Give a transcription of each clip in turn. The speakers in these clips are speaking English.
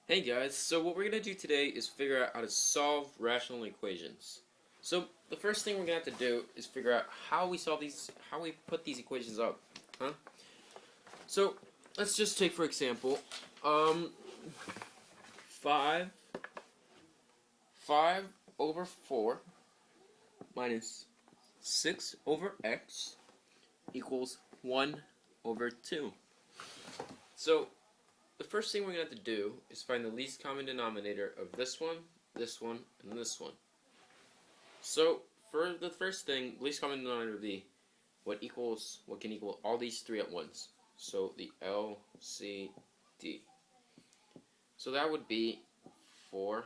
Hey guys, so what we're going to do today is figure out how to solve rational equations. So the first thing we're going to have to do is figure out how we solve these, how we put these equations up, huh? So let's just take for example, 5 over 4 minus 6 over x equals 1 over 2. So the first thing we're going to have to do is find the least common denominator of this one, and this one. So for the first thing, least common denominator would be what can equal all these three at once. So the LCD. So that would be 4x,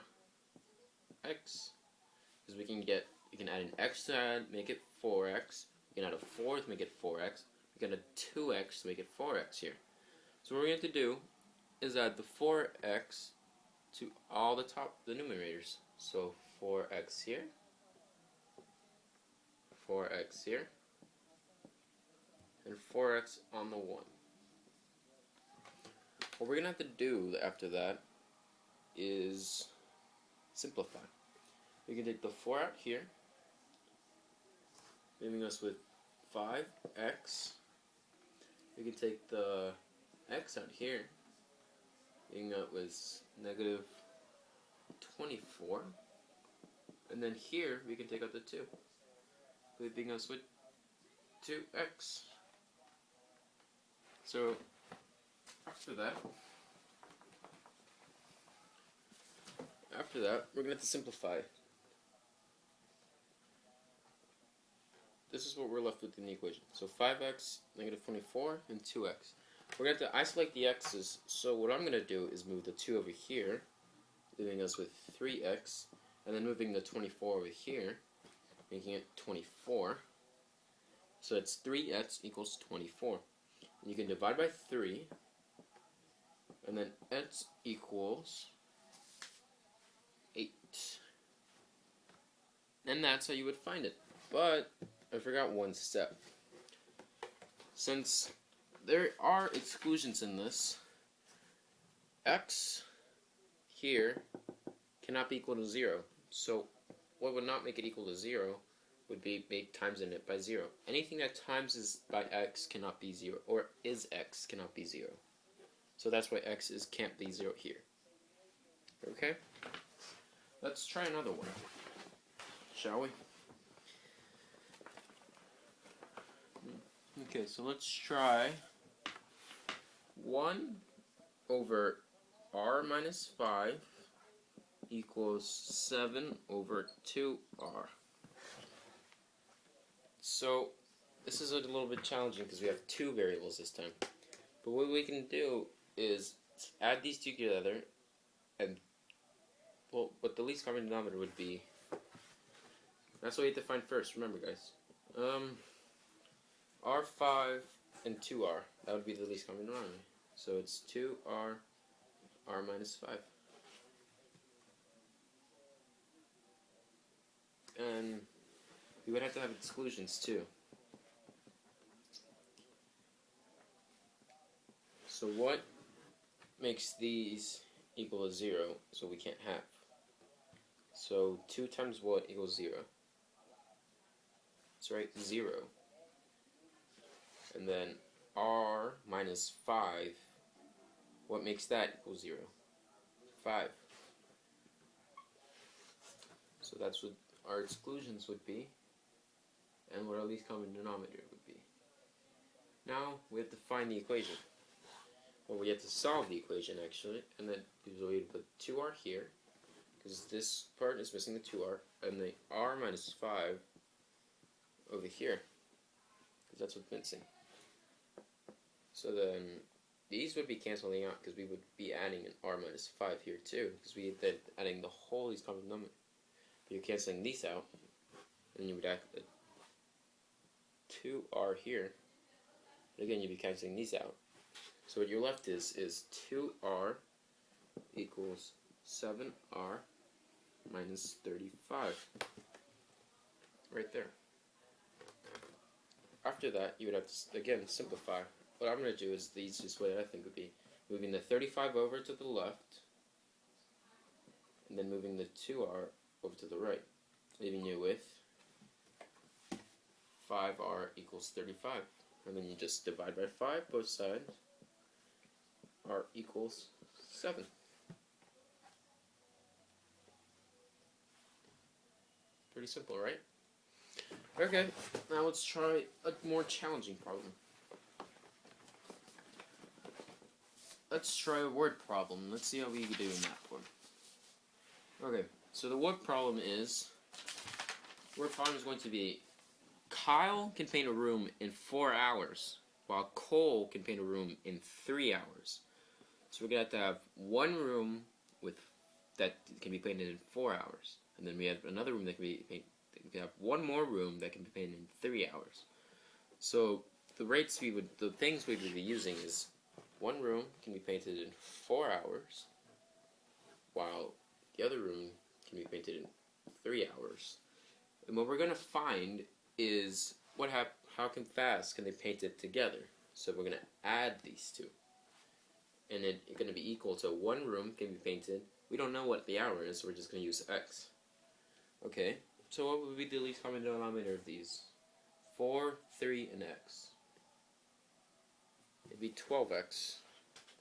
because we can add an x to add, make it 4x. We can add a 4 to make it 4x. We can add a 2x to make it 4x here. So what we're going to have to do is add the 4x to all the numerators. So 4x here, 4x here, and 4x on the 1. What we're going to have to do after that is simplify. We can take the 4 out here, leaving us with 5x. We can take the x out here, leaving us with negative 24. And then here, we can take out the 2, leaving us with 2x. So, after that, we're going to have to simplify. This is what we're left with in the equation. So 5x, negative 24, and 2x. We're going to have to isolate the x's, so what I'm going to do is move the 2 over here, leaving us with 3x, and then moving the 24 over here, making it 24. So that's 3x equals 24. And you can divide by 3, and then x equals 8. And that's how you would find it. But I forgot one step. Since there are exclusions in this, x here cannot be equal to 0. So what would not make it equal to 0 would be make times in it by 0. Anything that times is by x cannot be 0, or is x cannot be 0. So that's why x can't be 0 here. Okay? Let's try another one, shall we? Okay, so let's try 1 over r minus 5 equals 7 over 2r. So this is a little bit challenging because we have two variables this time. But what we can do is add these two together, and well, what the least common denominator would be. That's what we have to find first. Remember, guys. R5 and 2r. That would be the least common denominator. So it's 2r, r minus 5. And we would have to have exclusions too. So what makes these equal to 0 so we can't have? So 2 times what equals 0? That's right, 0. And then r minus 5, what makes that equal 0? 5. So that's what our exclusions would be, and what our least common denominator would be. Now we have to find the equation. Well, we have to solve the equation actually, and then we have to put 2r here, because this part is missing the 2r, and the r minus 5 over here, because that's what's missing. So then these would be canceling out, because we would be adding an r minus 5 here too, because we then adding the whole least common denominator. But you're canceling these out, and you would add the 2r here. But again, you'd be canceling these out. So what you're left is 2r equals 7r minus 35. Right there. After that, you would have to, again, simplify. What I'm going to do is the easiest way I think would be moving the 35 over to the left, and then moving the 2r over to the right, leaving you with 5r equals 35. And then you just divide by 5 both sides. R equals 7. Pretty simple, right? Okay, now let's try a more challenging problem. Let's try a word problem. Let's see how we do in that one. Okay, so the word problem is going to be Kyle can paint a room in 4 hours, while Cole can paint a room in 3 hours. So we're going to have one room that can be painted in 4 hours, and then we have another room that can be painted. We can have one more room that can be painted in 3 hours. So the things we would be using is one room can be painted in 4 hours, while the other room can be painted in 3 hours. And what we're going to find is how fast can they paint it together. So we're going to add these two. And it's going to be equal to one room can be painted. We don't know what the hour is, so we're just going to use x. Okay, so what would be the least common denominator of these? 4, 3, and x. It'd be 12x,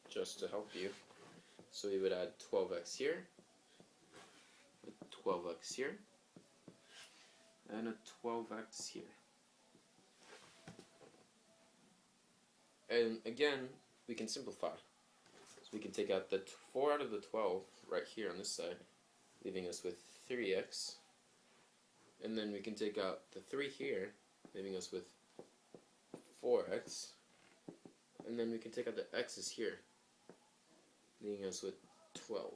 just to help you. So we would add 12x here, 12x here, and a 12x here. And again, we can simplify. So we can take out the 4 out of the 12 right here on this side, leaving us with 3x. And then we can take out the 3 here, leaving us with 4x. And then we can take out the x's here, leaving us with 12.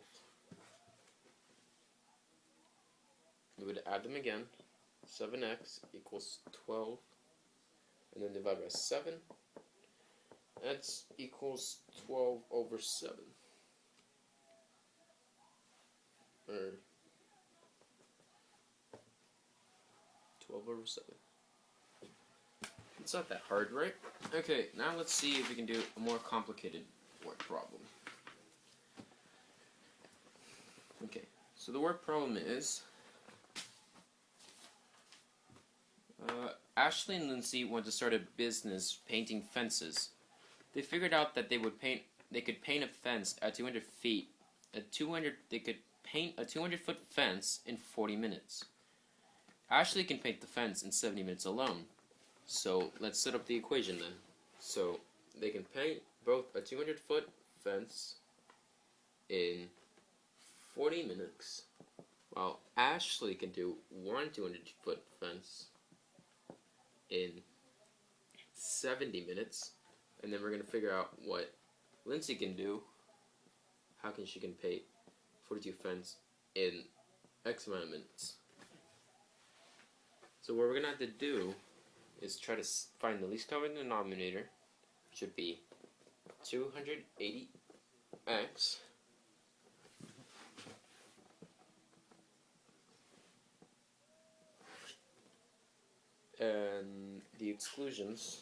We would add them again. 7x equals 12. And then divide by 7. X equals 12 over 7. Or 12 over 7. It's not that hard, right? Okay, now let's see if we can do a more complicated word problem. Okay, so the word problem is Ashley and Lindsay want to start a business painting fences. They figured out that they could paint a fence at 200 feet. They could paint a 200-foot fence in 40 minutes. Ashley can paint the fence in 70 minutes alone. So let's set up the equation then. So they can paint both a 200-foot fence in 40 minutes, while Ashley can do one 200-foot fence in 70 minutes. And then we're going to figure out what Lindsay can do. How she can paint 42 fence in X amount of minutes. So what we're going to have to do is try to find the least common denominator, which would be 280x and the exclusions,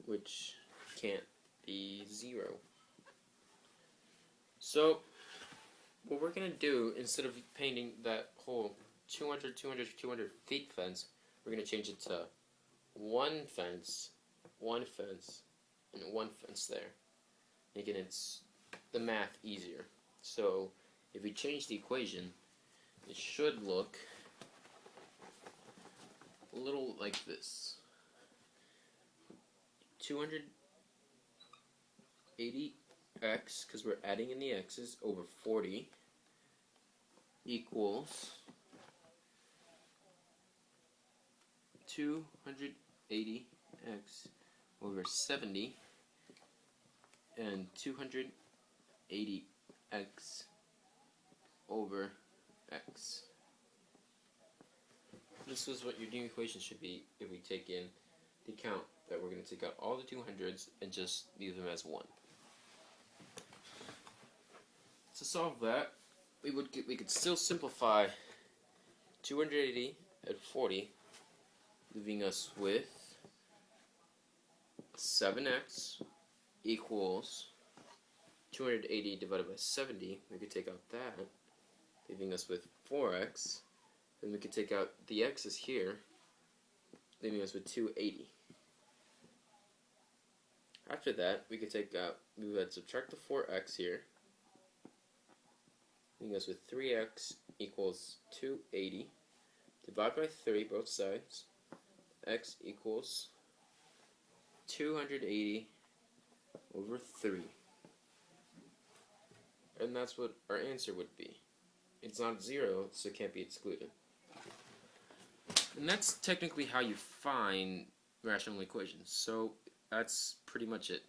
which can't be 0. So what we're going to do, instead of painting that whole 200 feet fence, we're going to change it to one fence, and one fence there, making the math easier. So if we change the equation, it should look a little like this. 280x, because we're adding in the x's, over 40 equals 280x over 70, and 280x over x. This is what your new equation should be if we take in the account that we're going to take out all the 200s and just leave them as 1. To solve that, we could still simplify 280 at 40, leaving us with 7x equals 280 divided by 70, we could take out that, leaving us with 4x. Then we could take out the x's here, leaving us with 280. After that, we would subtract the 4x here, leaving us with 3x equals 280. Divide by 3 both sides. X equals 280 over 3. And that's what our answer would be. It's not 0, so it can't be excluded. And that's technically how you find rational equations. So that's pretty much it.